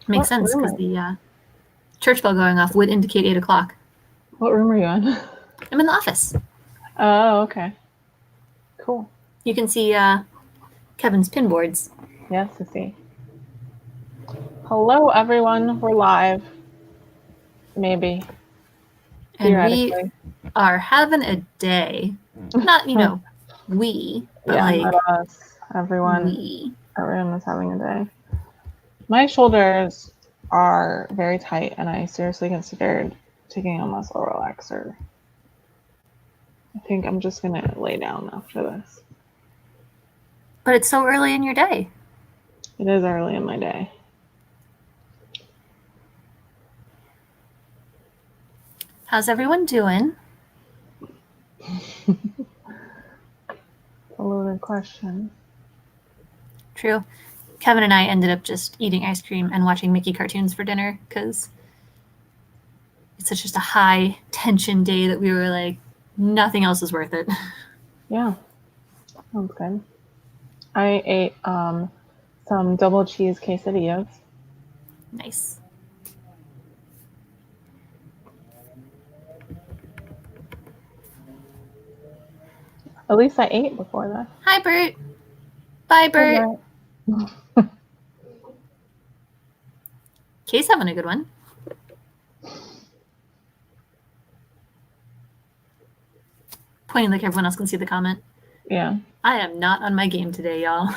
Makes sense because the church bell going off would indicate 8 o'clock. What room are you in? I'm in the office. Oh, okay. Cool. You can see Kevin's pin boards. Yes, I see. Hello, everyone. We're live. Maybe. And we are having a day. Not, we, but yeah, like not us. Everyone is having a day. My shoulders are very tight, and I seriously considered taking a muscle relaxer. I think I'm just gonna lay down after this. But it's so early in your day. It is early in my day. How's everyone doing? A loaded question. True. Kevin and I ended up just eating ice cream and watching Mickey cartoons for dinner because it's such just a high tension day that we were like, nothing else is worth it. Yeah, sounds good. I ate some double cheese quesadillas. Nice. At least I ate before that. Hi, Bert. Bye, Bert. Kay's having a good one. Pointing like everyone else can see the comment. Yeah. I am not on my game today, y'all.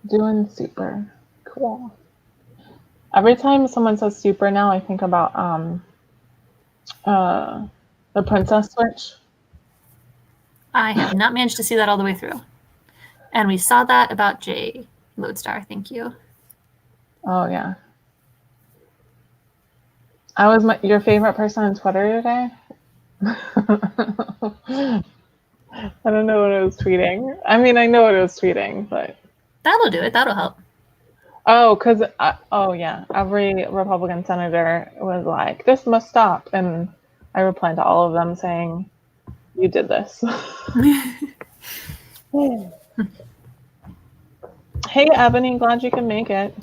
Doing super. Cool. Every time someone says super now, I think about the Princess Switch. I have not managed to see that all the way through. And we saw that about Jay Lodestar. Thank you. Oh, yeah. I was your favorite person on Twitter today. I don't know what I was tweeting. I mean, I know what I was tweeting, but... That'll do it. That'll help. Oh, because... yeah. Every Republican senator was like, this must stop. And I replied to all of them saying, you did this. Hey, Ebony, glad you can make it.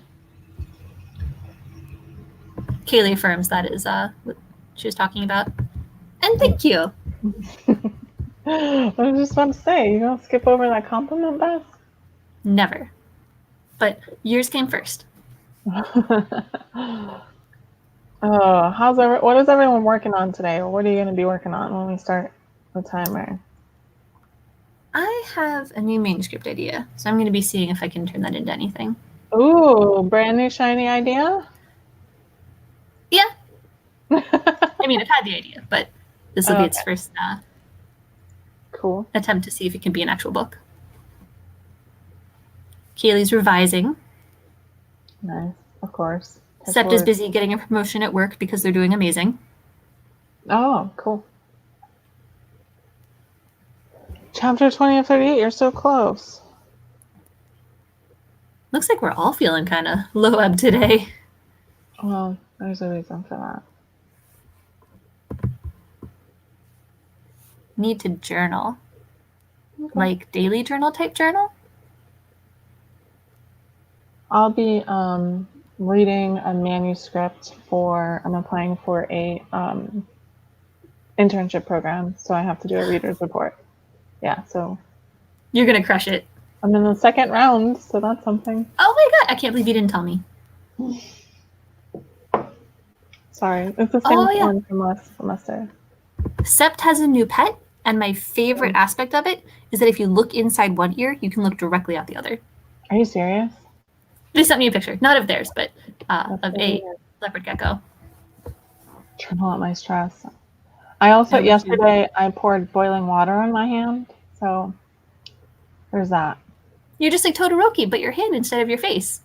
Kaylee affirms that is what she was talking about. And thank you. I was just about to say, you don't skip over that compliment, Beth? Never. But yours came first. What is everyone working on today? Or what are you going to be working on when we start the timer? I have a new manuscript idea, so I'm going to be seeing if I can turn that into anything. Ooh, brand new shiny idea? Yeah. I mean, I've had the idea, but this will be its first cool attempt to see if it can be an actual book. Kaylee's revising. Nice, of course. Sept is busy getting a promotion at work because they're doing amazing. Oh, cool. Chapter 20 of 38, you're so close. Looks like we're all feeling kind of low ebb today. Well, there's a reason for that. Need to journal. Okay. Like daily journal type journal? I'll be reading a manuscript I'm applying for a internship program, so I have to do a reader's report. Yeah, so. You're going to crush it. I'm in the second round, so that's something. Oh my god, I can't believe you didn't tell me. Sorry, it's the same one from last semester. Sept has a new pet, and my favorite aspect of it is that if you look inside one ear, you can look directly out the other. Are you serious? They sent me a picture, not of theirs, but of a leopard gecko. Journal out my stress. I also, yesterday, I poured boiling water on my hand, so there's that. You're just like Todoroki, but your hand instead of your face.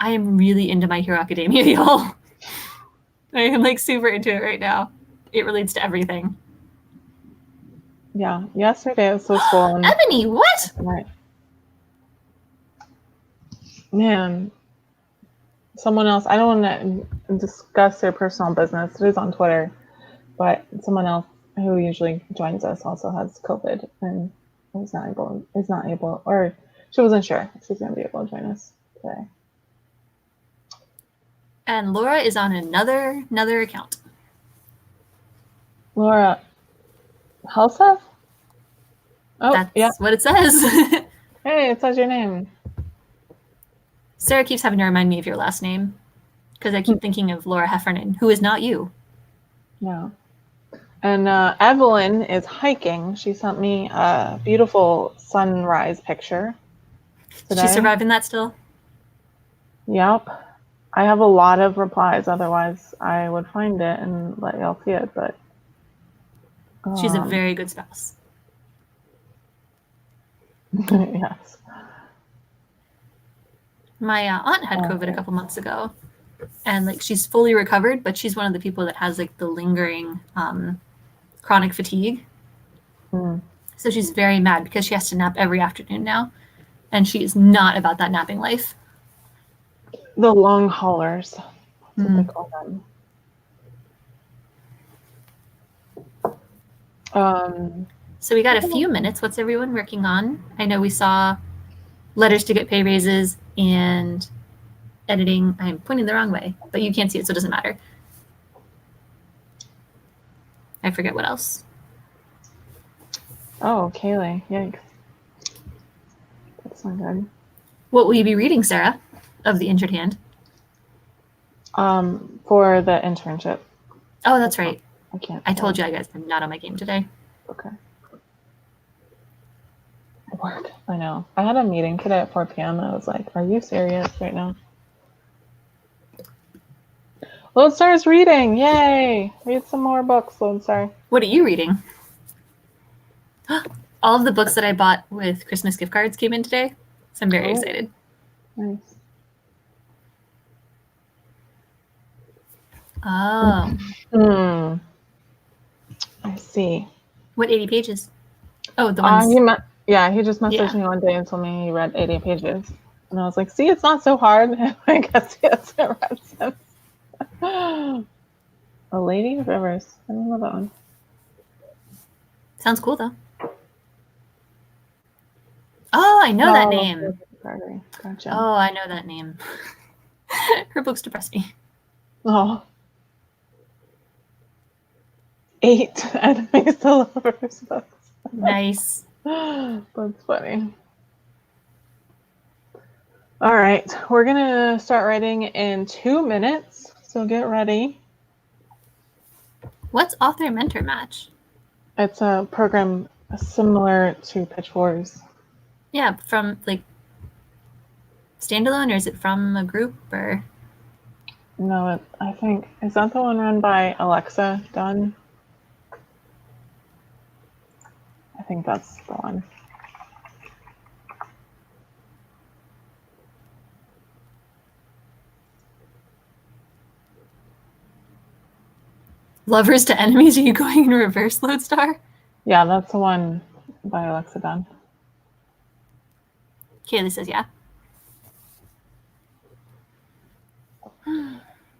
I am really into My Hero Academia, y'all. I am like super into it right now. It relates to everything. Yeah, yesterday it was so swollen. Ebony, what? Right. Man, someone else, I don't want to discuss their personal business. It is on Twitter, but someone else who usually joins us also has COVID and is not able, or She wasn't sure if she's going to be able to join us today. And Laura is on another account. Laura Helseth? Oh, That's yeah. what it says. Hey, it says your name. Sarah keeps having to remind me of your last name because I keep thinking of Laura Heffernan, who is not you. No. And Evelyn is hiking. She sent me a beautiful sunrise picture today. She's surviving that still? Yep. I have a lot of replies. Otherwise, I would find it and let y'all see it. But she's a very good spouse. Yes. My aunt had COVID a couple months ago, and like she's fully recovered, but she's one of the people that has like the lingering chronic fatigue. So she's very mad because she has to nap every afternoon now, and she is not about that napping life. The long haulers. That's what they call them. So we got a few minutes. What's everyone working on? I know we saw letters to get pay raises and editing. I'm pointing the wrong way, but you can't see it, so it doesn't matter. I forget what else. Oh, Kaylee. Yikes. That's not good. What will you be reading, Sarah, of the injured hand? For the internship. Oh, that's right. I can't. I told you guys I'm not on my game today. Okay. Work. I know. I had a meeting today at 4 p.m. I was like, are you serious right now? Lodestar's reading. Yay. Read some more books, Lodestar. What are you reading? All of the books that I bought with Christmas gift cards came in today, so I'm very excited. Nice. Oh. I see. What 80 pages? Oh, the ones. He just messaged me one day and told me he read 80 pages. And I was like, see, it's not so hard. I guess he hasn't read since. A Lady of Rivers. I don't know that one. Sounds cool, though. Oh, I know that name. Gotcha. Oh, I know that name. Her books depress me. Oh. 8 enemies to lovers books. Nice. That's funny. All right, we're gonna start writing in 2 minutes, so get ready. What's Author Mentor Match? It's a program similar to Pitch Wars. Yeah, from like standalone, or is it from a group, or? No, I think, is that the one run by Alexa Dunn? I think that's the one. Lovers to Enemies? Are you going in reverse, Lodestar? Yeah, that's the one by Alexa Dunn. Kaylee says yeah.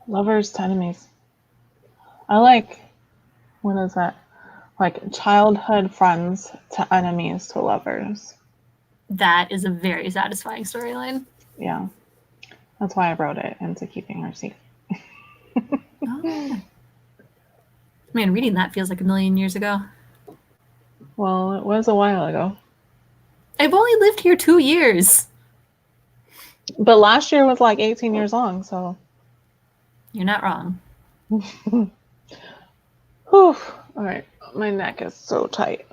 Lovers to Enemies. I like, what is that? Like childhood friends to enemies to lovers. That is a very satisfying storyline. Yeah. That's why I wrote it into keeping her secret. Oh. Man, reading that feels like a million years ago. Well, it was a while ago. I've only lived here 2 years. But last year was like 18 years long, so. You're not wrong. Whew. All right. My neck is so tight.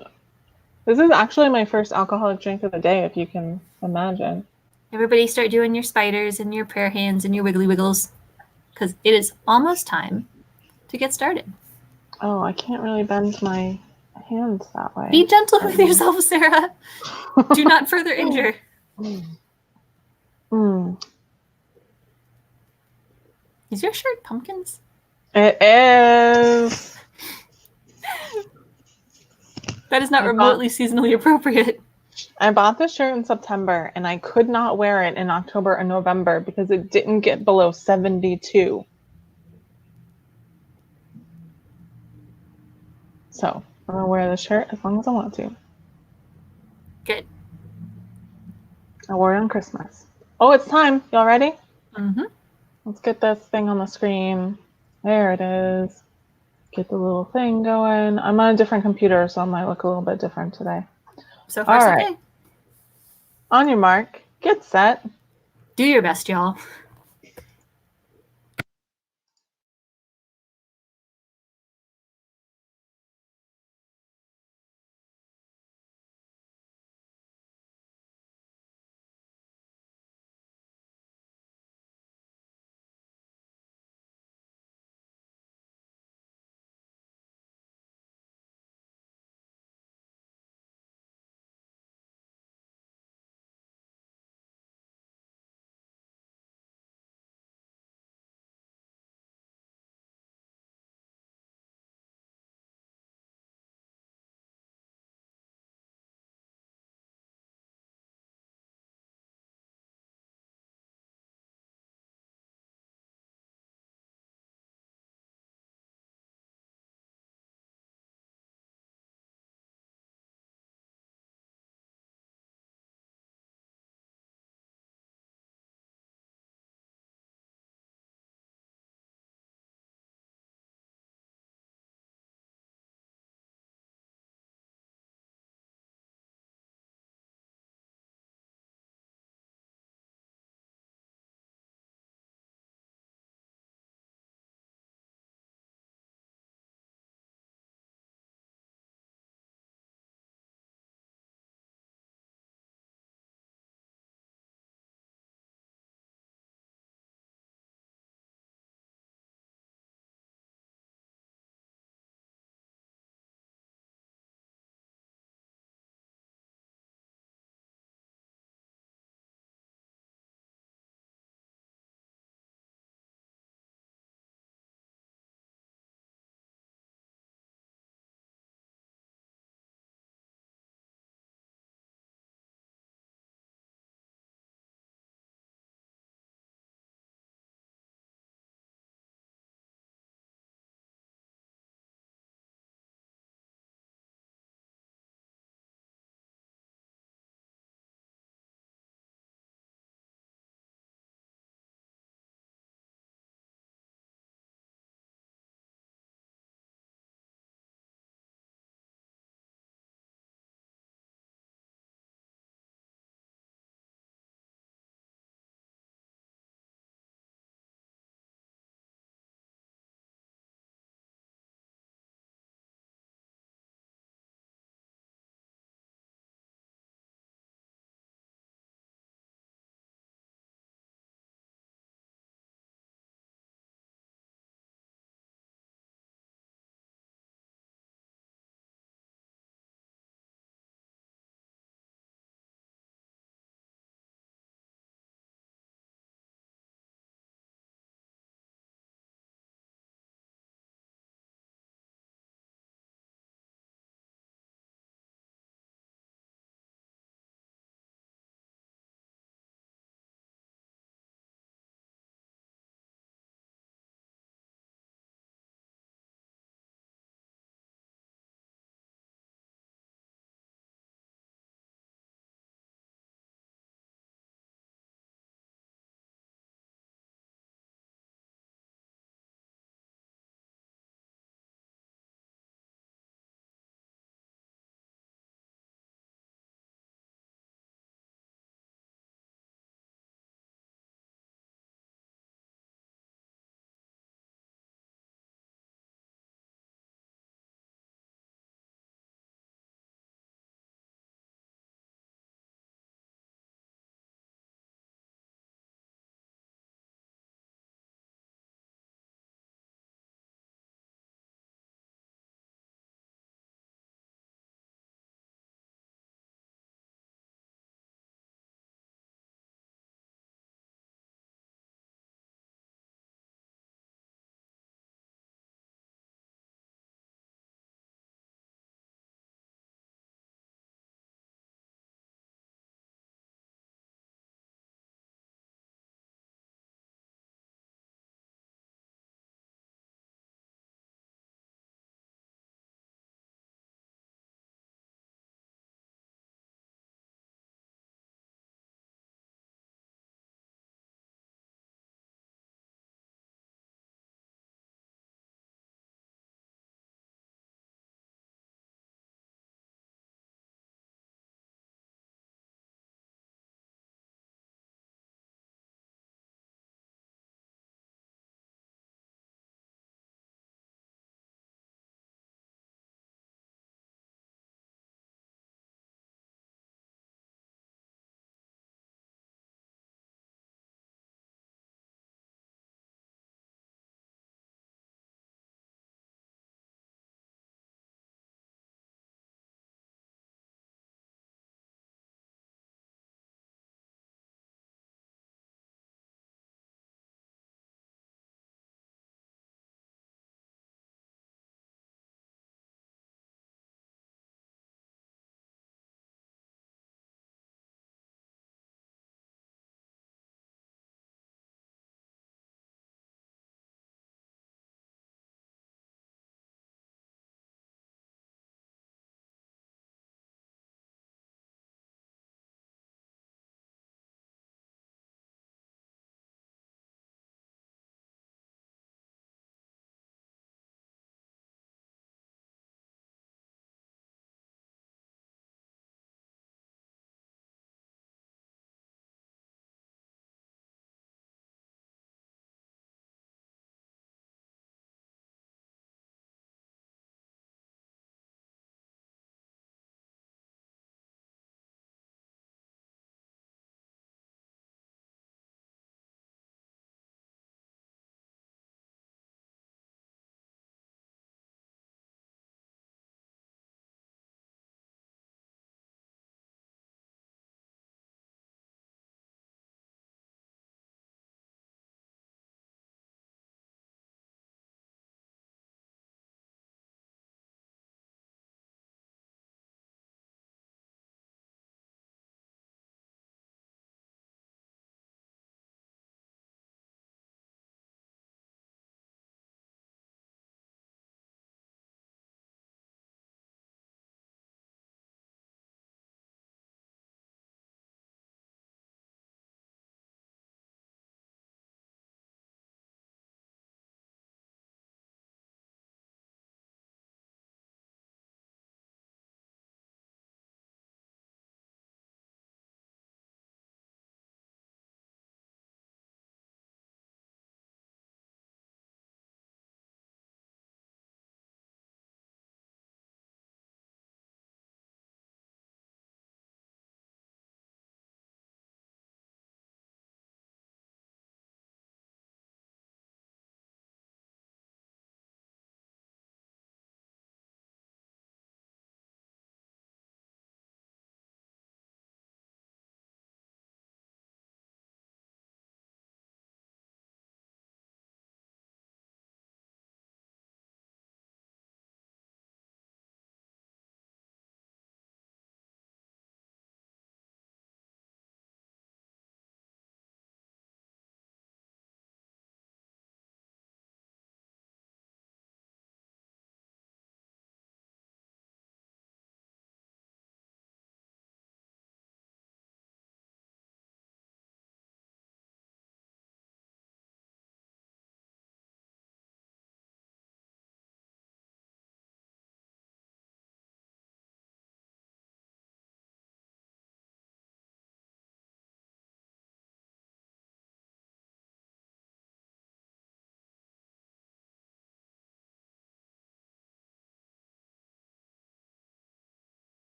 This is actually my first alcoholic drink of the day, if you can imagine. Everybody start doing your spiders and your prayer hands and your wiggly wiggles, because it is almost time to get started. Oh, I can't really bend my hands that way. Be gentle with yourself, Sarah. Do not further injure. Is your shirt pumpkins? It is. That is not remotely seasonally appropriate. I bought this shirt in September, and I could not wear it in October and November because it didn't get below 72. So I'm going to wear the shirt as long as I want to. Good. A worry on Christmas. Oh, it's time. Y'all ready? Mm-hmm. Let's get this thing on the screen. There it is. Get the little thing going. I'm on a different computer, so I might look a little bit different today. So far, All so right. good. On your mark. Get set. Do your best, y'all.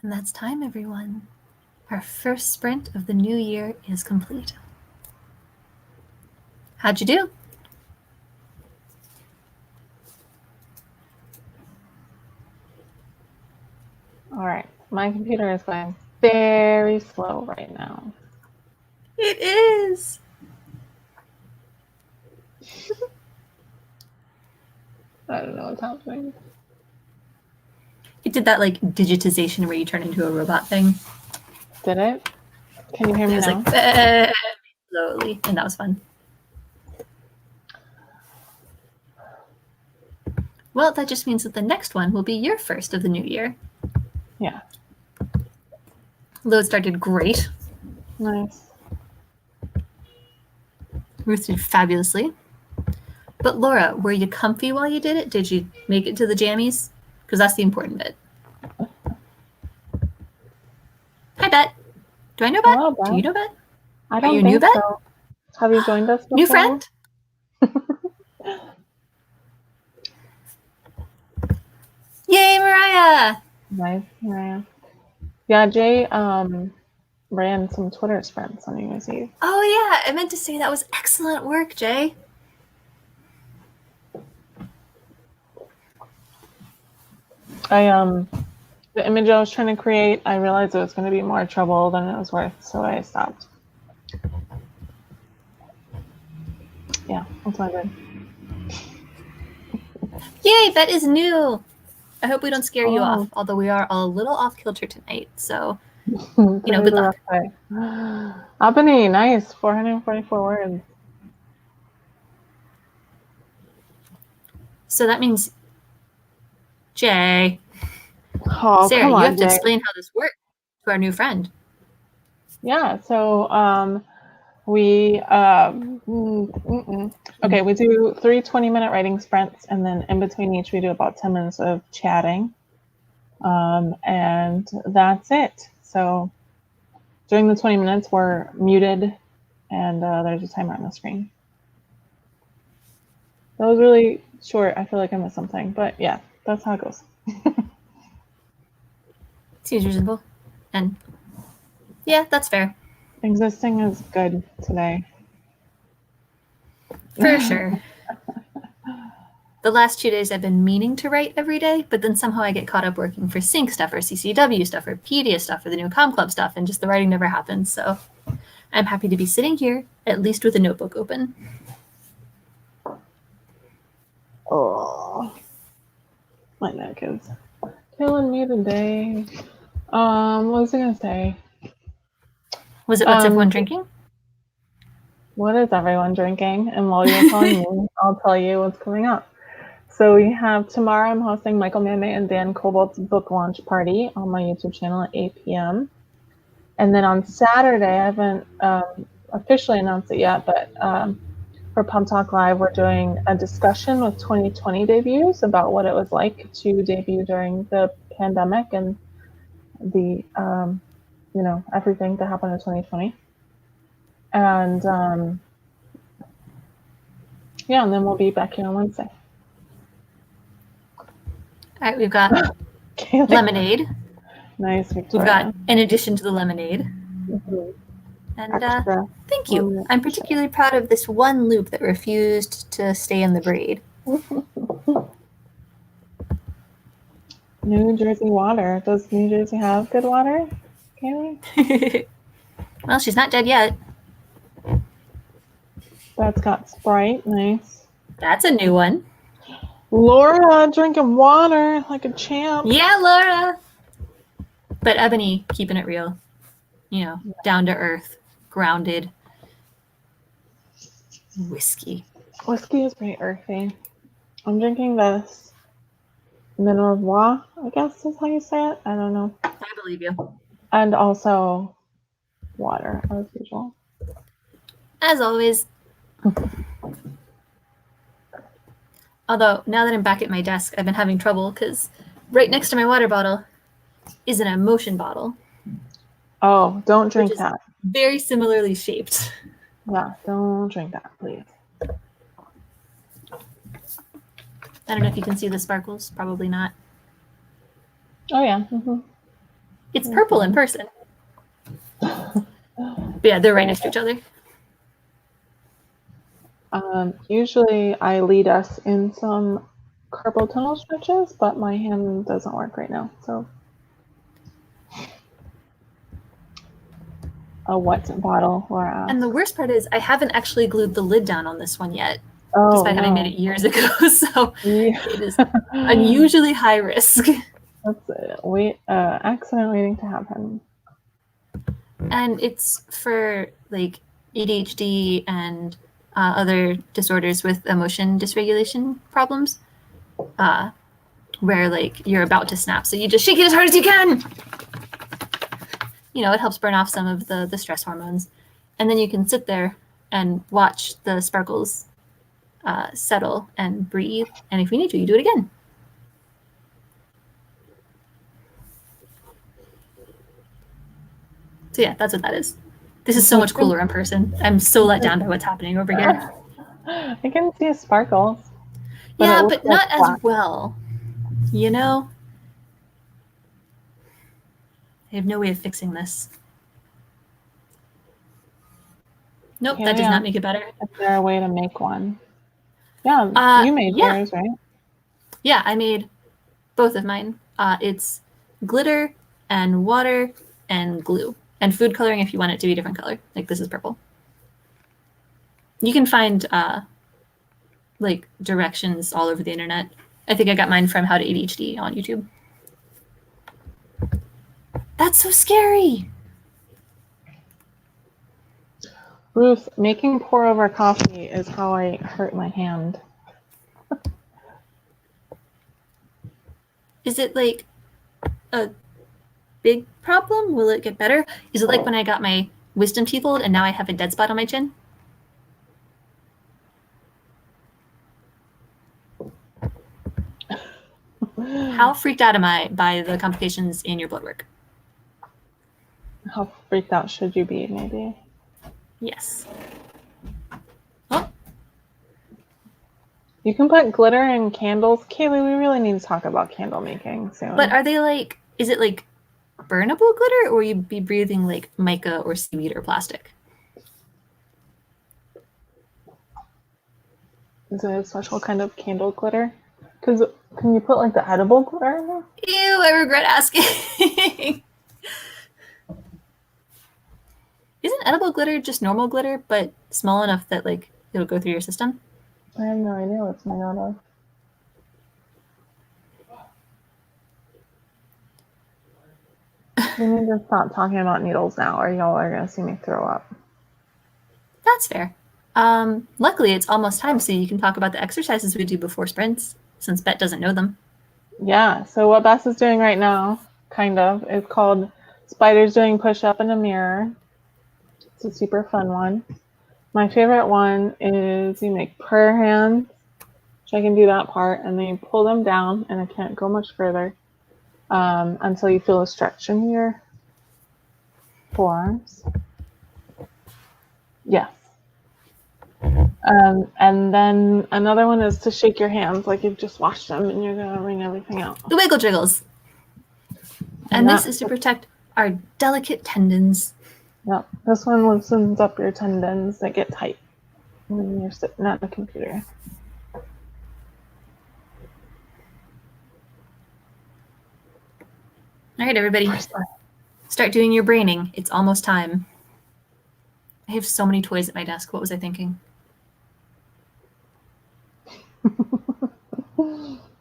And that's time, everyone. Our first sprint of the new year is complete. How'd you do? All right. My computer is going very slow right now. It is. I don't know what's happening. It did that like digitization where you turn into a robot thing. Did it? Can you hear me It was now? like very slowly, and that was fun. Well, that just means that the next one will be your first of the new year. Yeah. Load started great. Nice. Ruth did fabulously. But Laura, were you comfy while you did it? Did you make it to the jammies? Because that's the important bit. Hi, Bet. Do I know Bet? Hello, Bet. Do you know Bet? I Are don't you think new, Bet? so. Have you joined us before? New friend? Yay, Mariah! Nice, Mariah. Yeah, Jay ran some Twitter sprints on New Year's Eve. Oh yeah, I meant to say that was excellent work, Jay. The image I was trying to create, I realized it was going to be more trouble than it was worth, so I stopped. Yeah, that's what I did. Yay, Bet is new. I hope we don't scare you off, Oh. although we are a little off kilter tonight, so, good luck. Albany, nice, 444 words. So that means, Jay, Oh, Sarah, come on, you have to Jay. explain how this works to our new friend. Yeah, so we okay, we do 3 20-minute writing sprints, and then in between each we do about 10 minutes of chatting, and that's it. So during the 20 minutes we're muted, and there's a timer on the screen. That was really short. I feel like I missed something, but yeah, that's how it goes. Seems reasonable. And yeah, that's fair. Existing is good today. For sure. The last 2 days I've been meaning to write every day, but then somehow I get caught up working for Sync stuff or CCW stuff or PDA stuff or the new Com Club stuff, and just the writing never happens. So I'm happy to be sitting here, at least with a notebook open. Oh, my neck is killing me today. What was I gonna say? Was it what's everyone drinking? What is everyone drinking? And while you're telling me, I'll tell you what's coming up. So we have tomorrow, I'm hosting Michael Mame and Dan Cobalt's book launch party on my YouTube channel at 8 p.m. And then on Saturday, I haven't officially announced it yet, but for Pump Talk Live, we're doing a discussion with 2020 debuts about what it was like to debut during the pandemic and the, everything that happened in 2020. And and then we'll be back here on Wednesday. All right, we've got lemonade. Nice, Victoria. We've got in addition to the lemonade. Mm-hmm. And thank you. I'm particularly proud of this one loop that refused to stay in the braid. New Jersey water. Does New Jersey have good water, Kaylee? Well, she's not dead yet. That's got Sprite. Nice. That's a new one. Laura drinking water like a champ. Yeah, Laura. But Ebony keeping it real. Down to earth, grounded. Whiskey. Whiskey is very earthy. I'm drinking this Minervois, I guess is how you say it. I don't know. I believe you. And also water, as usual. As always. Although, now that I'm back at my desk, I've been having trouble because right next to my water bottle is an emotion bottle. Oh, don't drink that. Very similarly shaped. Yeah, don't drink that, please. I don't know if you can see the sparkles. Probably not. Oh, yeah. Mm-hmm. It's purple in person. But yeah, they're right next to each other. Usually I lead us in some carpal tunnel stretches, but my hand doesn't work right now, so. A what bottle, Laura asked. And the worst part is I haven't actually glued the lid down on this one yet, Oh, despite having made it years ago, so it is unusually high risk. That's accident waiting to happen. And it's for like ADHD and other disorders with emotion dysregulation problems, where like you're about to snap, so you just shake it as hard as you can. You know, it helps burn off some of the stress hormones, and then you can sit there and watch the sparkles settle and breathe. And if you need to, you do it again. So yeah, that's what that is. This is so much cooler in person. I'm so let down by what's happening over here. I can see sparkles. Yeah, but not as well. You know? I have no way of fixing this. Nope, that does not make it better. Is there a way to make one? Yeah, you made yours, right? Yeah, I made both of mine. It's glitter and water and glue. And food coloring if you want it to be a different color. Like this is purple. You can find like directions all over the internet. I think I got mine from How to ADHD on YouTube. That's so scary. Ruth, making pour over coffee is how I hurt my hand. Is it like a big problem? Will it get better? Is it like when I got my wisdom teeth pulled and now I have a dead spot on my chin? How freaked out am I by the complications in your blood work? How freaked out should you be, maybe? Yes. Oh. You can put glitter in candles. Kaylee, we really need to talk about candle making soon. But are they like, is it like burnable glitter, or you'd be breathing like mica or seaweed or plastic? Is it a special kind of candle glitter? Because can you put like the edible glitter in there? Ew, I regret asking. Isn't edible glitter just normal glitter, but small enough that like it'll go through your system? I have no idea what's made out of. We need to stop talking about needles now, or y'all are gonna see me throw up. That's fair. Luckily, it's almost time, so you can talk about the exercises we do before sprints, since Bet doesn't know them. Yeah, so what Bess is doing right now, kind of, is called Spiders Doing Push-Up in a Mirror. It's a super fun one. My favorite one is you make prayer hands, which I can do that part, and then you pull them down, and I can't go much further, until you feel a stretch in your forearms. Yes. And then another one is to shake your hands like you've just washed them and you're going to wring everything out. The wiggle jiggles. And this is to protect our delicate tendons. Yep. This one loosens up your tendons that get tight when you're sitting at the computer. All right, everybody. Start doing your braining. It's almost time. I have so many toys at my desk. What was I thinking?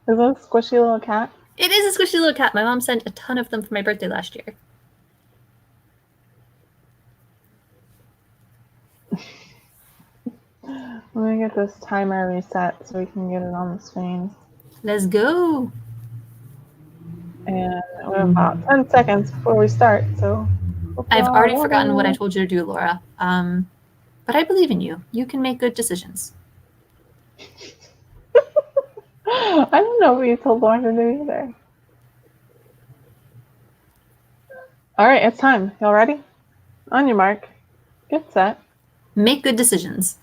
Is that a squishy little cat? It is a squishy little cat. My mom sent a ton of them for my birthday last year. Let me get this timer reset so we can get it on the screen. Let's go. And we have about 10 seconds before we start, so... I've already forgotten what I told you to do, Laura. But I believe in you. You can make good decisions. I don't know what you told Lauren to do either. All right, it's time. Y'all ready? On your mark. Get set. Make good decisions.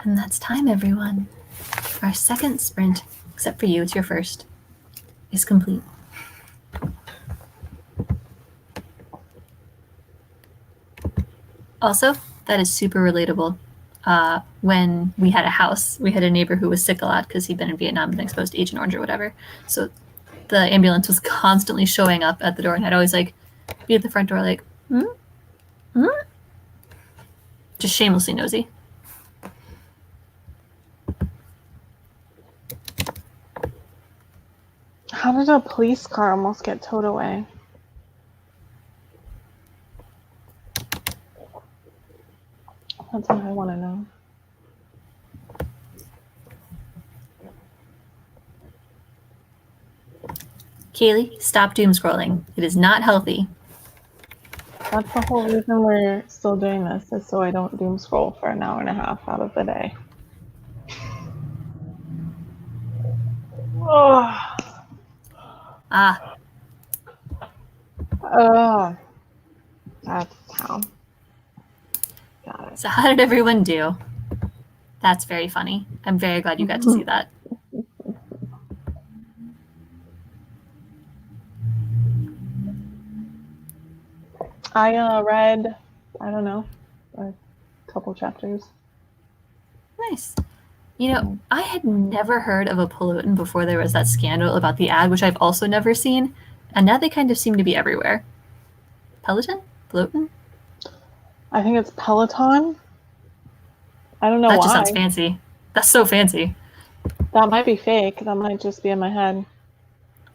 And that's time, everyone. Our second sprint, except for you, it's your first, is complete. Also, that is super relatable. When we had a house, we had a neighbor who was sick a lot because he'd been in Vietnam and exposed to Agent Orange or whatever. So the ambulance was constantly showing up at the door, and I'd always like be at the front door like, just shamelessly nosy. How did a police car almost get towed away? That's what I want to know. Kaylee, stop doom scrolling. It is not healthy. That's the whole reason we're still doing this, is so I don't doom scroll for an hour and a half out of the day. Oh. That's how. Got it. So how did everyone do? That's very funny. I'm very glad you got to see that. I read, I don't know, a couple chapters. Nice. You know, I had never heard of a pollutant before there was that scandal about the ad, which I've also never seen, and now they kind of seem to be everywhere. Peloton? Pollutant? I think it's Peloton. I don't know why. That just sounds fancy. That's so fancy. That might be fake. That might just be in my head.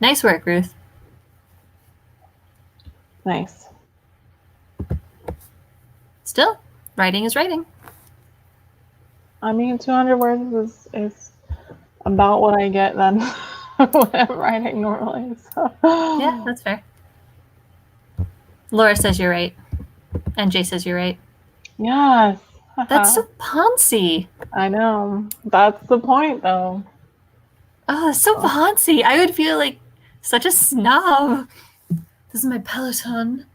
Nice work, Ruth. Nice. Still, writing is writing. I mean, 200 words is about what I get then when I'm writing normally. So. Yeah, that's fair. Laura says you're right. And Jay says you're right. Yes. That's so poncy. I know. That's the point, though. Oh, that's so poncy. I would feel like such a snob. This is my Peloton.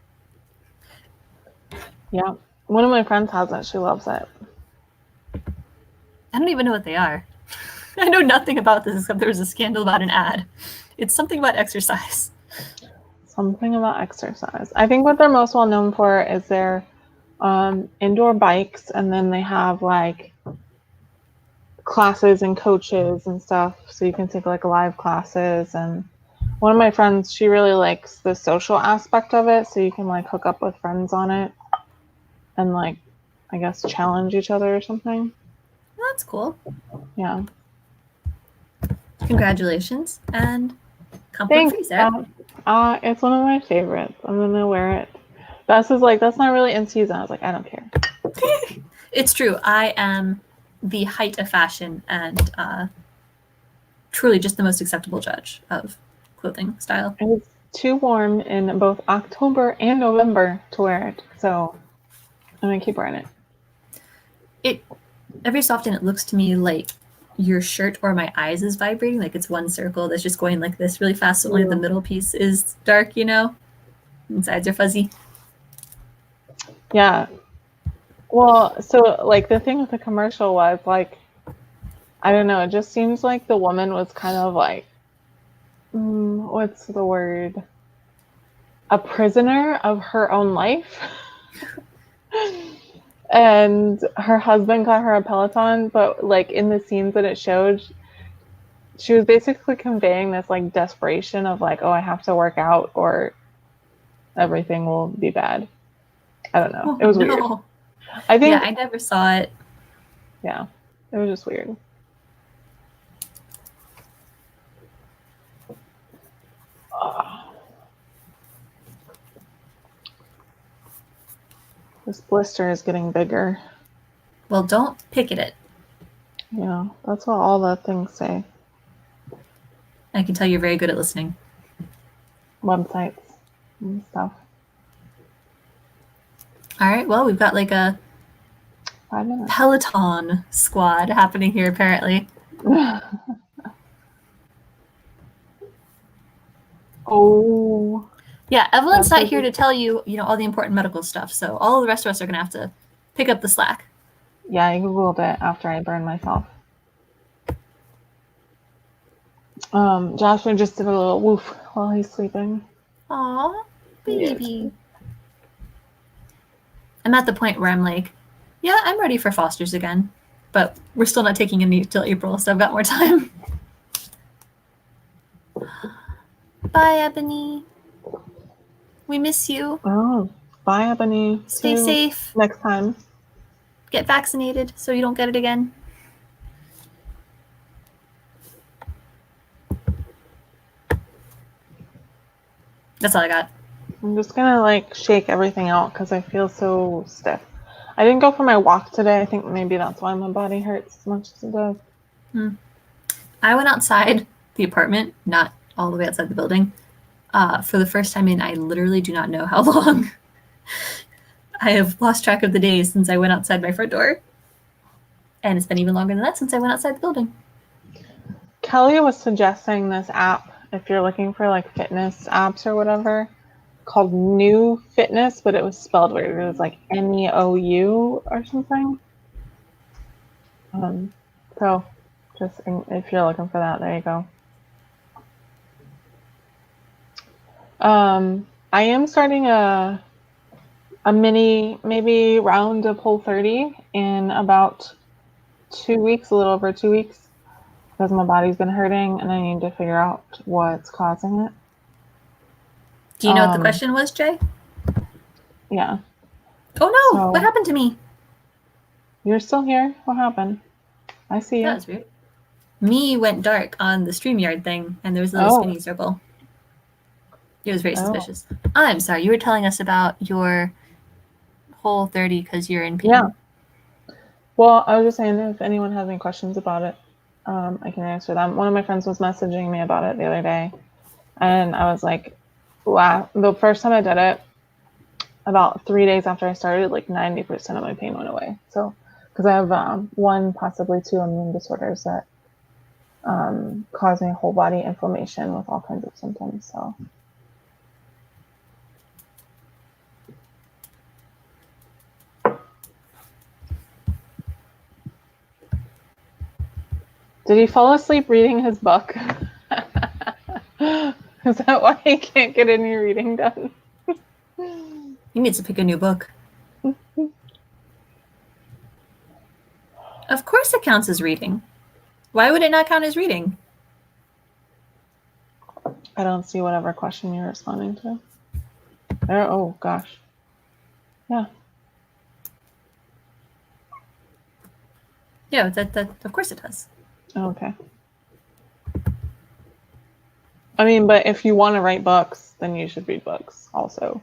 Yeah. One of my friends has it. She loves it. I don't even know what they are. I know nothing about this except there was a scandal about an ad. It's something about exercise. Something about exercise. I think what they're most well known for is their indoor bikes, and then they have like classes and coaches and stuff, so you can take like live classes. And one of my friends, she really likes the social aspect of it, so you can like hook up with friends on it and like, I guess, challenge each other or something. Well, that's cool. Yeah. Congratulations and compliment Thanks. It's one of my favorites. I'm gonna wear it. Bess is like, that's not really in season. I was like, I don't care. It's true. I am the height of fashion and truly just the most acceptable judge of clothing style. It's too warm in both October and November to wear it, so I'm gonna keep wearing it. Every so often it looks to me like your shirt or my eyes is vibrating, like it's one circle that's just going like this really fast, so only the middle piece is dark, you know? And sides are fuzzy. Yeah. Well, so like the thing with the commercial was like, I don't know, it just seems like the woman was kind of like, what's the word? A prisoner of her own life. And her husband got her a Peloton, but like in the scenes that it showed, she was basically conveying this like desperation of like, oh, I have to work out or everything will be bad. I don't know. It was weird. I think. Yeah, I never saw it. Yeah, it was just weird. This blister is getting bigger. Well, don't pick at it. Yeah, that's what all the things say. I can tell you're very good at listening. Websites and stuff. All right, well, we've got like a 5 minutes. Peloton squad happening here, apparently. Oh. Yeah, Evelyn's not here to tell you, all the important medical stuff. So all the rest of us are going to have to pick up the slack. Yeah, I Googled it after I burned myself. Joshua just did a little woof while he's sleeping. Aw, baby. I'm at the point where I'm like, yeah, I'm ready for fosters again. But we're still not taking any till April, so I've got more time. Bye, Ebony. We miss you. Oh, bye, Ebony. Stay safe. Next time. Get vaccinated so you don't get it again. That's all I got. I'm just gonna like shake everything out because I feel so stiff. I didn't go for my walk today. I think maybe that's why my body hurts as much as it does. I went outside the apartment, not all the way outside the building. For the first time in, I literally do not know how long. I have lost track of the days since I went outside my front door. And it's been even longer than that since I went outside the building. Kelly was suggesting this app if you're looking for like fitness apps or whatever, called New Fitness, but it was spelled weird. It was like Neou or something. So just if you're looking for that, there you go. I am starting a mini maybe round of Whole30 in about 2 weeks, a little over 2 weeks, because my body's been hurting and I need to figure out what's causing it. Do you know what the question was, Jay? Yeah. Oh no! What happened to me? You're still here. What happened? I see you. That was weird. Me went dark on the StreamYard thing, and there was a little spinny circle. It was very suspicious. I'm sorry. You were telling us about your Whole30 because you're in pain. Yeah. Well, I was just saying if anyone has any questions about it, I can answer them. One of my friends was messaging me about it the other day, and I was like, wow. The first time I did it, about 3 days after I started, like 90% of my pain went away. So, because I have one, possibly two immune disorders that cause me whole body inflammation with all kinds of symptoms. So. Did he fall asleep reading his book? Is that why he can't get any reading done? He needs to pick a new book. Of course it counts as reading. Why would it not count as reading? I don't see whatever question you're responding to. There, oh gosh. Yeah. Yeah, that of course it does. Okay. I mean, but if you want to write books, then you should read books also.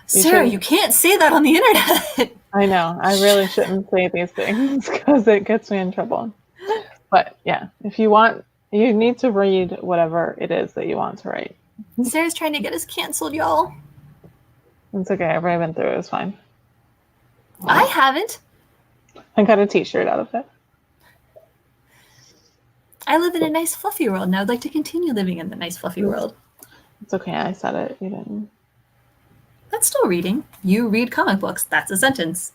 Sarah, you can't say that on the internet. I know. I really shouldn't say these things because it gets me in trouble. But yeah, if you want, you need to read whatever it is that you want to write. Sarah's trying to get us canceled, y'all. It's okay. I've already been through it. It's fine. I haven't. I got a t-shirt out of it. I live in a nice fluffy world, and I would like to continue living in the nice fluffy world. It's okay. I said it. You didn't. That's still reading. You read comic books. That's a sentence.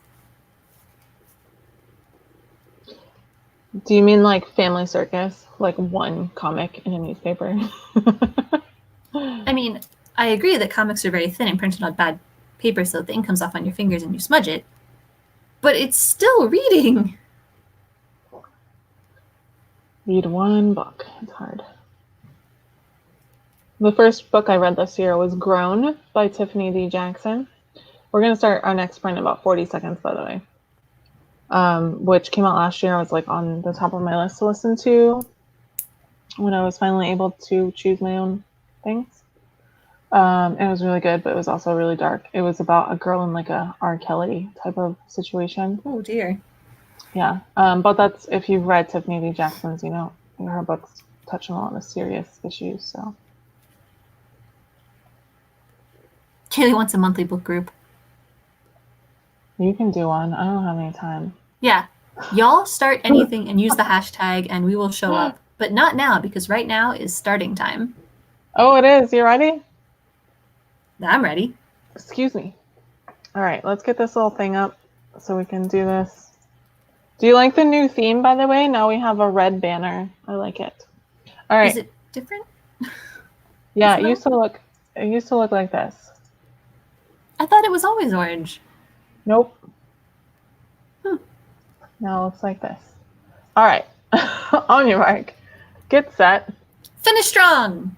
Do you mean like Family Circus? Like one comic in a newspaper? I mean, I agree that comics are very thin and printed on bad paper so the ink comes off on your fingers and you smudge it. But it's still reading. Read one book. It's hard. The first book I read this year was Grown by Tiffany D. Jackson. We're going to start our next print in about 40 seconds, by the way. Which came out last year. I was like on the top of my list to listen to when I was finally able to choose my own things. It was really good, but it was also really dark. It was about a girl in like a R. Kelly type of situation. Oh dear. Yeah. But that's, if you've read Tiffany D. Jackson's, you know, her books touch on a lot of serious issues, so. Kaylee wants a monthly book group. You can do one. I don't have any time. Yeah. Y'all start anything and use the hashtag and we will show up. But not now, because right now is starting time. Oh, it is. You ready? I'm ready. Excuse me. All right, let's get this little thing up so we can do this. Do you like the new theme, by the way? Now we have a red banner. I like it. All right. Is it different? Yeah, it used to look like this. I thought it was always orange. Nope. Huh. Now it looks like this. All right. On your mark. Get set. Finish strong!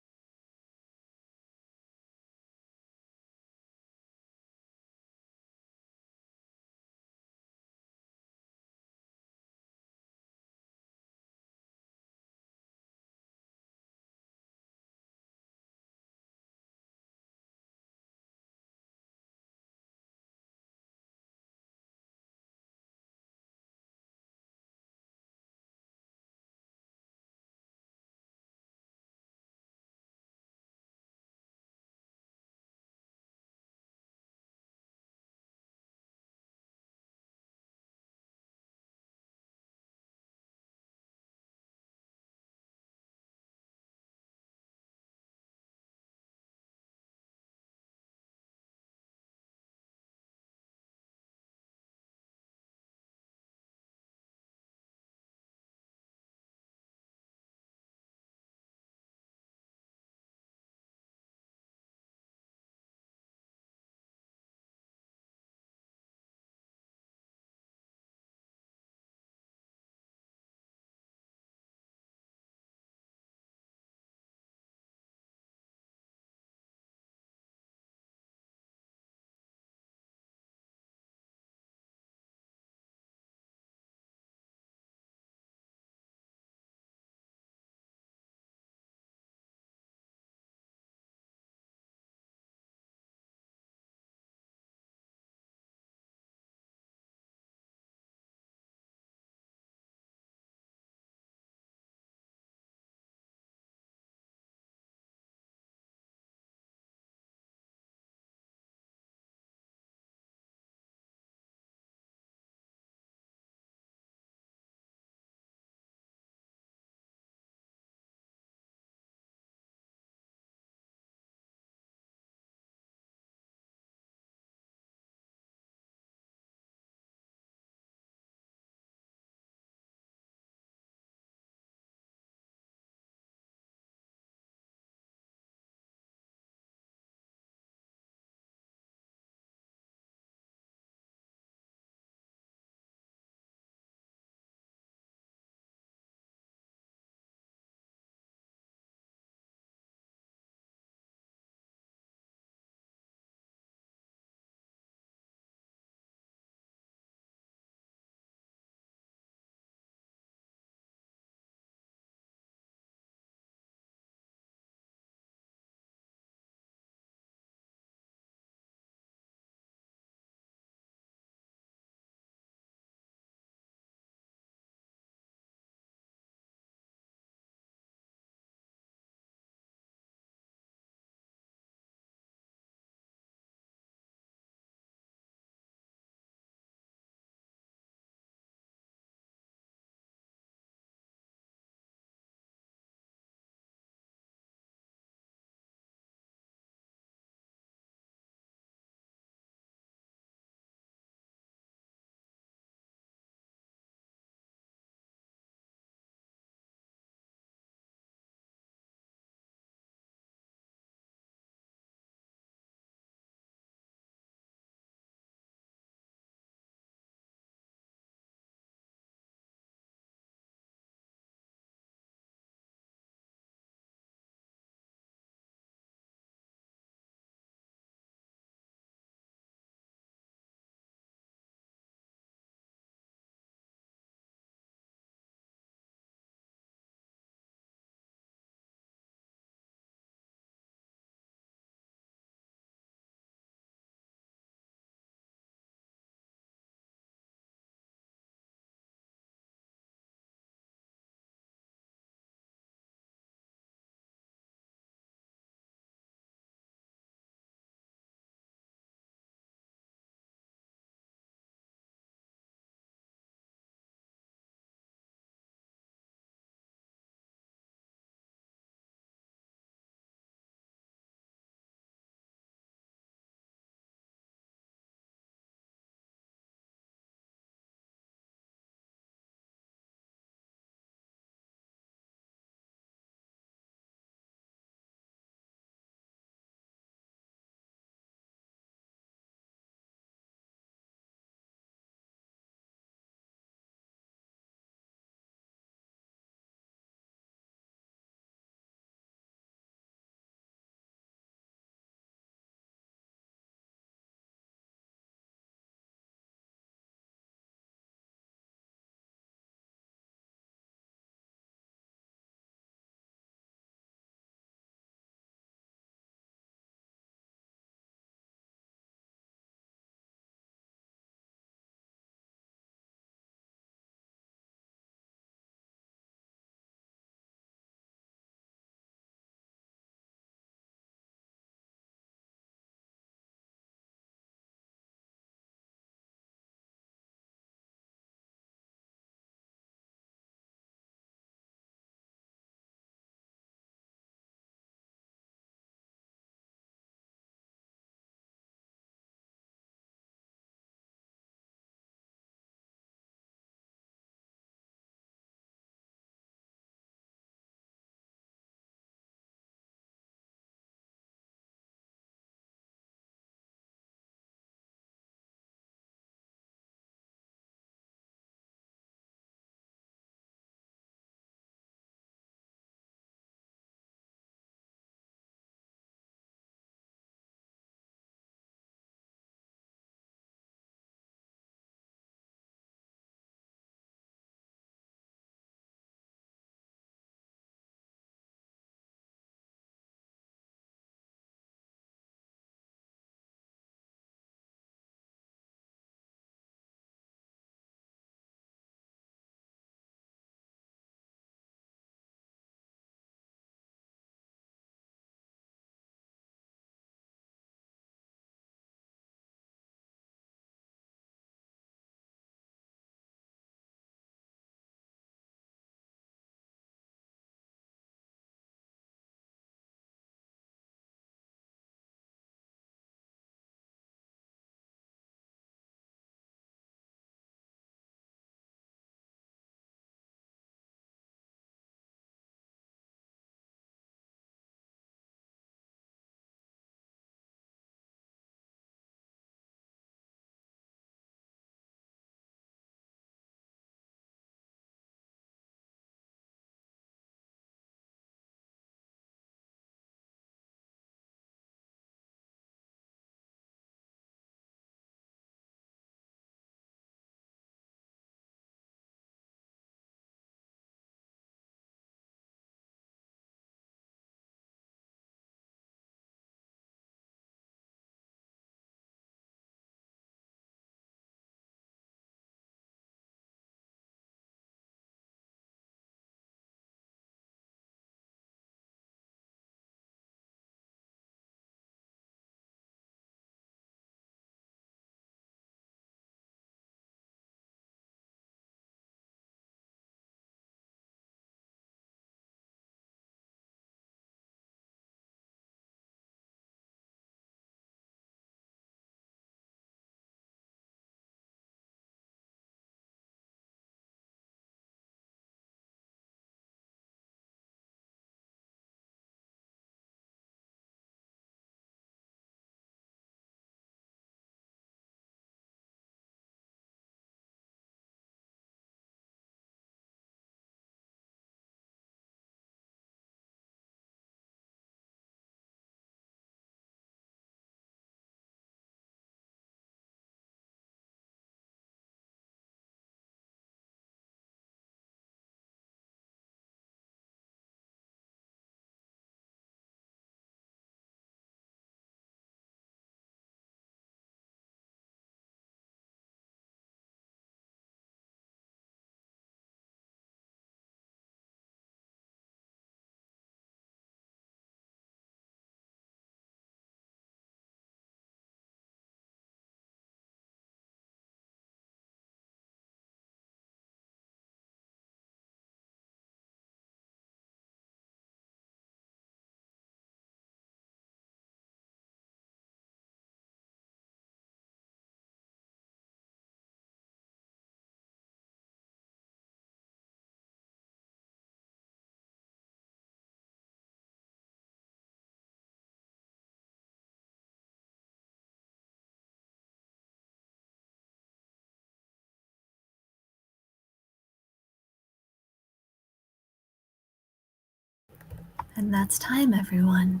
And that's time, everyone.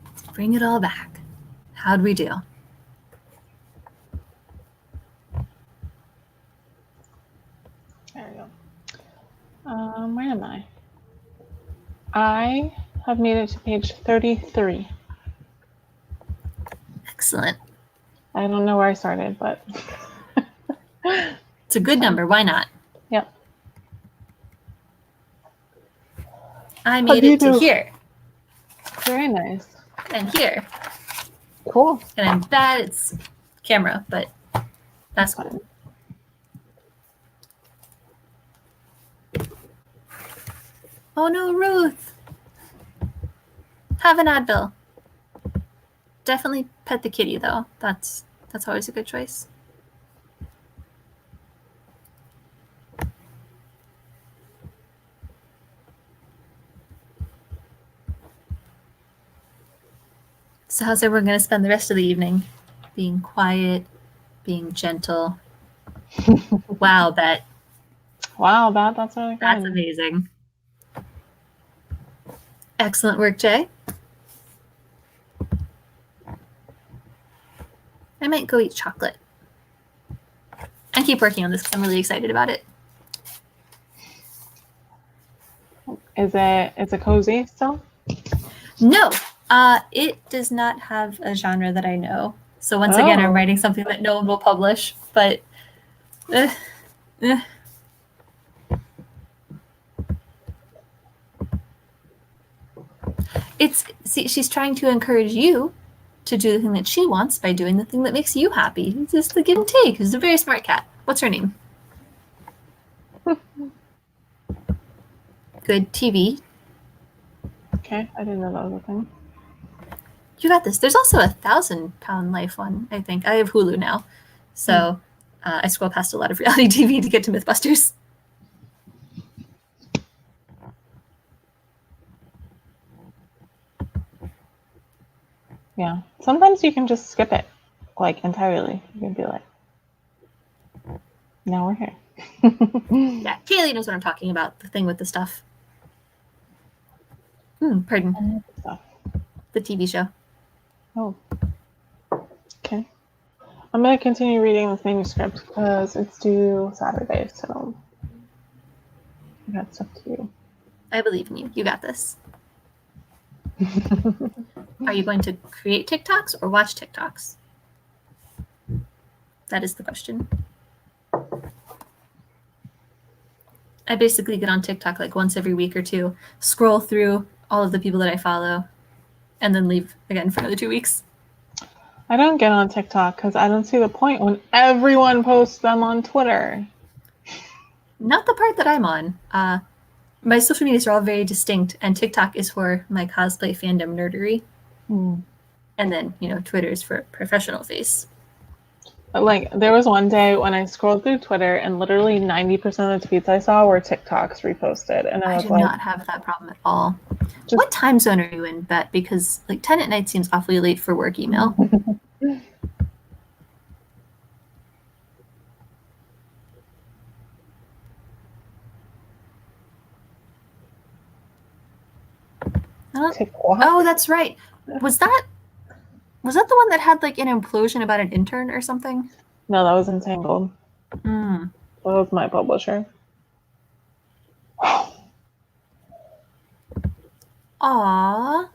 Let's bring it all back. How'd we do? There we go. Where am I? I have made it to page 33. Excellent. I don't know where I started, but it's a good number. Why not? Yep. I made it to here. Very nice. And here. Cool. And I'm bad at camera, but that's cool. Oh no, Ruth! Have an Advil. Definitely pet the kitty, though. That's always a good choice. So how's everyone going to spend the rest of the evening? Being quiet, being gentle. Wow, Bet. Wow, that's really fun. That's amazing. Excellent work, Jay. I might go eat chocolate and keep working on this because I'm really excited about it. Is it cozy still? No, it does not have a genre that I know. So once again, I'm writing something that no one will publish, but she's trying to encourage you to do the thing that she wants by doing the thing that makes you happy. It's just the give and take. She's a very smart cat. What's her name? Good TV. Okay, I didn't know that was a thing. You got this. There's also a 1,000-pound life one, I think. I have Hulu now. So I scroll past a lot of reality TV to get to Mythbusters. Yeah. Sometimes you can just skip it, like, entirely. You can be like, now we're here. Yeah, Kaylee knows what I'm talking about. The thing with the stuff. Pardon. The TV show. Oh. Okay. I'm going to continue reading this manuscript because it's due Saturday, so I got stuff to do. I believe in you. You got this. Are you going to create TikToks or watch TikToks? That is the question. I basically get on TikTok like once every week or two, scroll through all of the people that I follow, and then leave again for another 2 weeks. I don't get on TikTok because I don't see the point when everyone posts them on Twitter. Not the part that I'm on. My social medias are all very distinct, and TikTok is for my cosplay fandom nerdery. And then, Twitter is for professional face. Like, there was one day when I scrolled through Twitter and literally 90% of the tweets I saw were TikToks reposted. And I was do not have that problem at all. What time zone are you in, Bet? Because 10 at night seems awfully late for work email. Oh, that's right. Was that the one that had an implosion about an intern or something? No, that was Entangled. That was my publisher. Aww.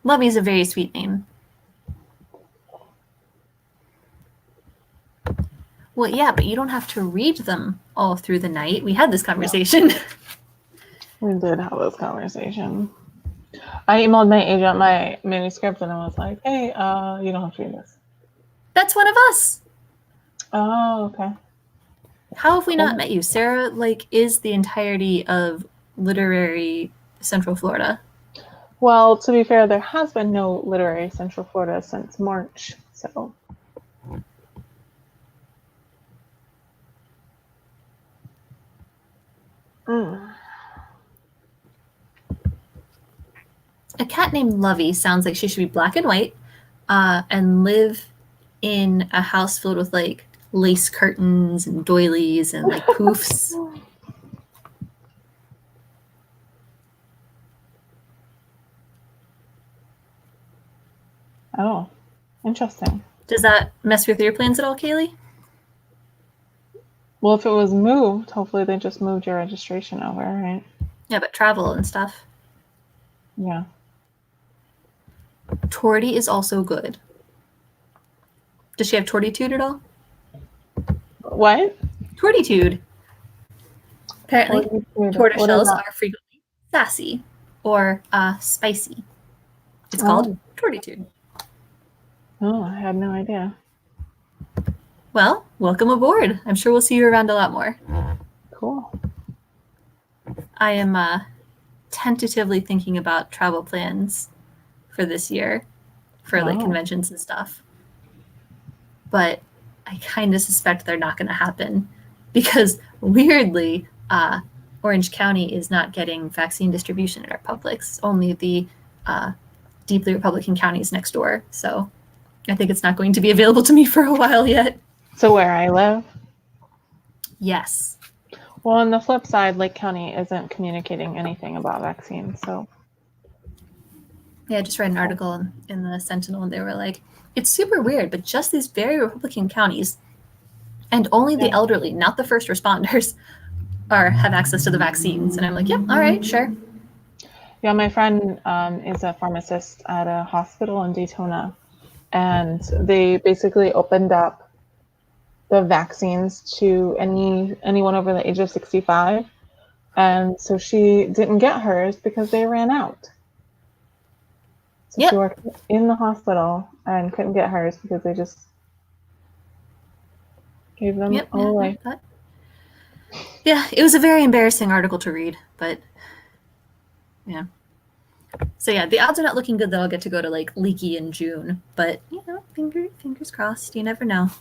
Lovey is a very sweet name. Well, yeah, but you don't have to read them all through the night. We had this conversation. We did have this conversation. I emailed my agent my manuscript and I was like, hey, you don't have to read this. That's one of us. Oh, okay. How have we not met you? Sarah, is the entirety of literary Central Florida. Well, to be fair, there has been no literary Central Florida since March, so. A cat named Lovey sounds like she should be black and white and live in a house filled with lace curtains and doilies and poofs. Oh, interesting. Does that mess with your plans at all, Kaylee? Well, if it was moved, hopefully they just moved your registration over, right? Yeah, but travel and stuff. Yeah. Torty is also good. Does she have tortitude at all? What? Tortitude. Apparently, tortoise What is shells that? are frequently sassy or spicy. It's called Oh, tortitude. oh, I had no idea. Well, welcome aboard. I'm sure we'll see you around a lot more. Cool. I am tentatively thinking about travel plans for this year for like conventions and stuff. But I kind of suspect they're not going to happen because weirdly, Orange County is not getting vaccine distribution at our Publix, only the deeply Republican counties next door. So I think it's not going to be available to me for a while yet. So where I live? Yes. Well, on the flip side, Lake County isn't communicating anything about vaccines, so. Yeah, I just read an article in the Sentinel and they were like, it's super weird, but just these very Republican counties and only the elderly, not the first responders, have access to the vaccines. And I'm like, yep, all right, sure. Yeah, my friend is a pharmacist at a hospital in Daytona, and they basically opened up the vaccines to anyone over the age of 65, and so she didn't get hers because they ran out. So she worked in the hospital and couldn't get hers because they just gave them all away. Yeah, it was a very embarrassing article to read, but yeah. So yeah, the odds are not looking good that I'll get to go to like Leaky in June, but you know, fingers crossed. You never know.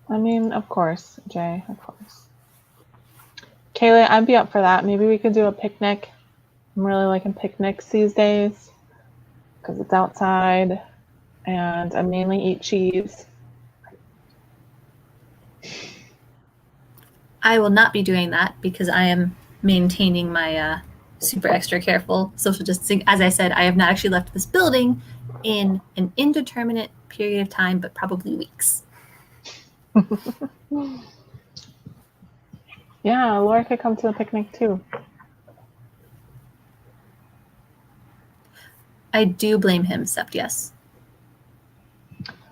I mean, of course, Jay, of course. Kayla, I'd be up for that. Maybe we could do a picnic. I'm really liking picnics these days because it's outside and I mainly eat cheese. I will not be doing that because I am maintaining my super extra careful social distancing. As I said, I have not actually left this building in an indeterminate period of time, but probably weeks. Yeah, Laura could come to the picnic too. I do blame him, except yes.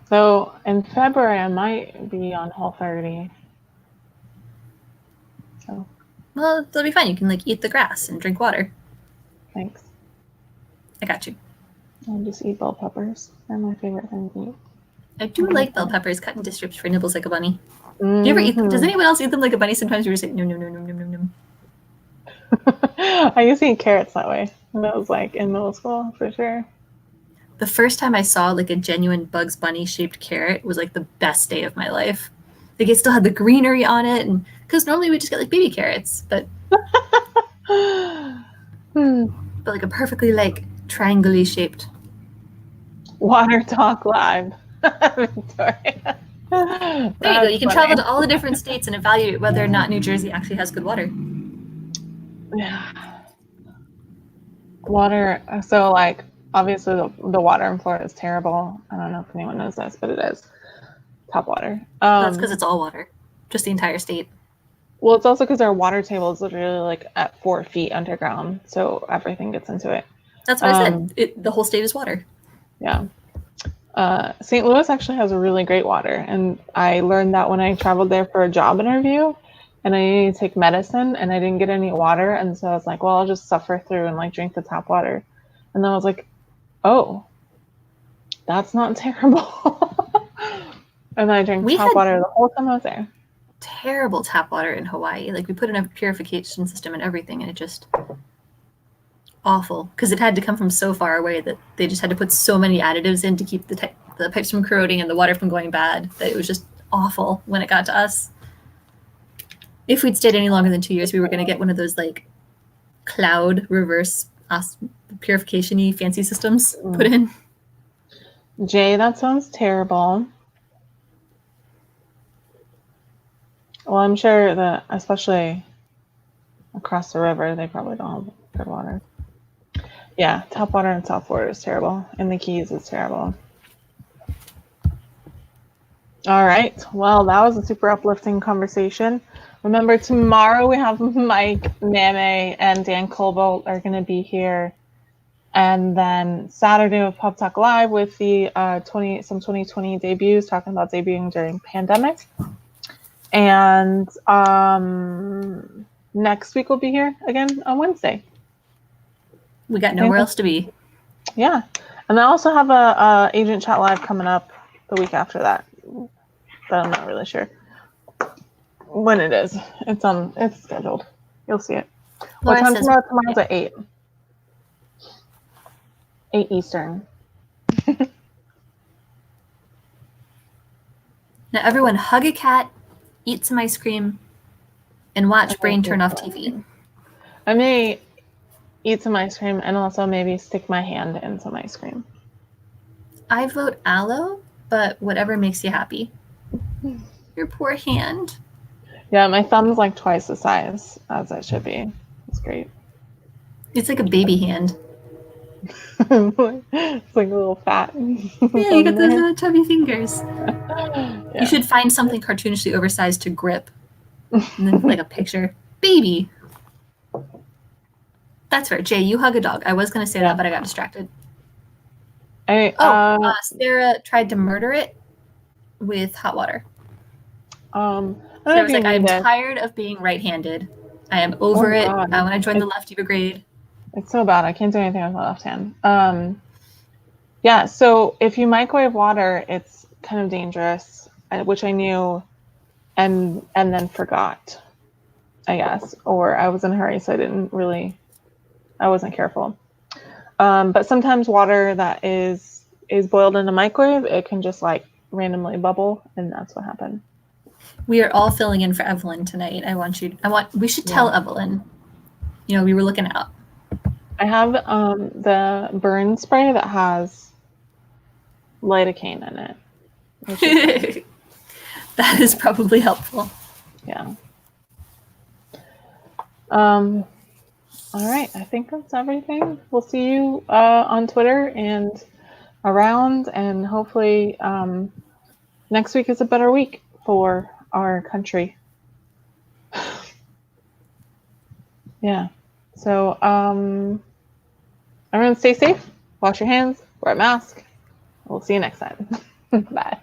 So in February, I might be on Whole30. So. Well, it'll be fine. You can like eat the grass and drink water. Thanks. I got you. I'll just eat bell peppers. They're my favorite thing to eat. I do like bell peppers cut into strips for nibbles like a bunny. Do you ever eat them? Does anyone else eat them like a bunny? Sometimes you just say, no, no, no, no, no, no, no. I used to eat carrots that way when I was like in middle school, for sure. The first time I saw like a genuine Bugs Bunny shaped carrot was like the best day of my life. Like it still had the greenery on it, and because normally we just get like baby carrots, but but like a perfectly like triangle-y shaped. Water Talk Live, Victoria. There you go. You can travel to all the different states and evaluate whether or not New Jersey actually has good water. Yeah. Water. So like obviously the water in Florida is terrible. I don't know if anyone knows this, but it is top water. That's because it's all water, just the entire state. Well, it's also because our water table is literally like at 4 feet underground, so everything gets into it. That's what I said. The whole state is water. Yeah. St. Louis actually has really great water, and I learned that when I traveled there for a job interview, and I needed to take medicine, and I didn't get any water, and so I was like, well, I'll just suffer through and like drink the tap water, and then I was like, oh, that's not terrible. And then I drank tap water the whole time I was there. Terrible tap water in Hawaii. Like we put in a purification system and everything, and it just awful because it had to come from so far away that they just had to put so many additives in to keep the pipes from corroding and the water from going bad that it was just awful when it got to us. If we'd stayed any longer than 2 years, we were going to get one of those like cloud reverse purification-y fancy systems put in. Jay, that sounds terrible. Well, I'm sure that especially across the river, they probably don't have good water. Yeah, tap water in South Florida is terrible. In the Keys is terrible. All right. Well, that was a super uplifting conversation. Remember, tomorrow we have Mike, Mame, and Dan Colbolt are going to be here. And then Saturday with Pub Talk Live with the 2020 debuts, talking about debuting during pandemic. And next week we'll be here again on Wednesday. We got nowhere else to be. Yeah. And I also have a Agent Chat Live coming up the week after that. But I'm not really sure when it is. It's scheduled. You'll see it. Laura what time says, tomorrow? Tomorrow's at 8. 8 Eastern. now everyone hug a cat, eat some ice cream, and watch Brain turn off TV. I may eat some ice cream and also maybe stick my hand in some ice cream. I vote aloe, but whatever makes you happy. Your poor hand. Yeah, my thumb's like twice the size as it should be. It's great. It's like a baby hand. It's like a little fat. Yeah, you got those chubby fingers. Yeah. You should find something cartoonishly oversized to grip. And then like a picture. Baby. That's fair. Jay, you hug a dog. I was going to say that, but I got distracted. Sarah tried to murder it with hot water. Sarah's like, I'm tired of being right-handed. I am over it. God. I want to join the lefty brigade. It's so bad. I can't do anything with my left hand. Yeah, so if you microwave water, it's kind of dangerous, which I knew and then forgot, I guess. Or I was in a hurry, so I wasn't careful. But sometimes water that is boiled in a microwave, it can just like randomly bubble, and that's what happened. We are all filling in for Evelyn tonight. We should tell Evelyn. We were looking out. I have the burn spray that has lidocaine in it. That is probably helpful. Yeah. All right. I think that's everything. We'll see you on Twitter and around, and hopefully next week is a better week for our country. Yeah. So everyone stay safe, wash your hands, wear a mask. We'll see you next time. Bye.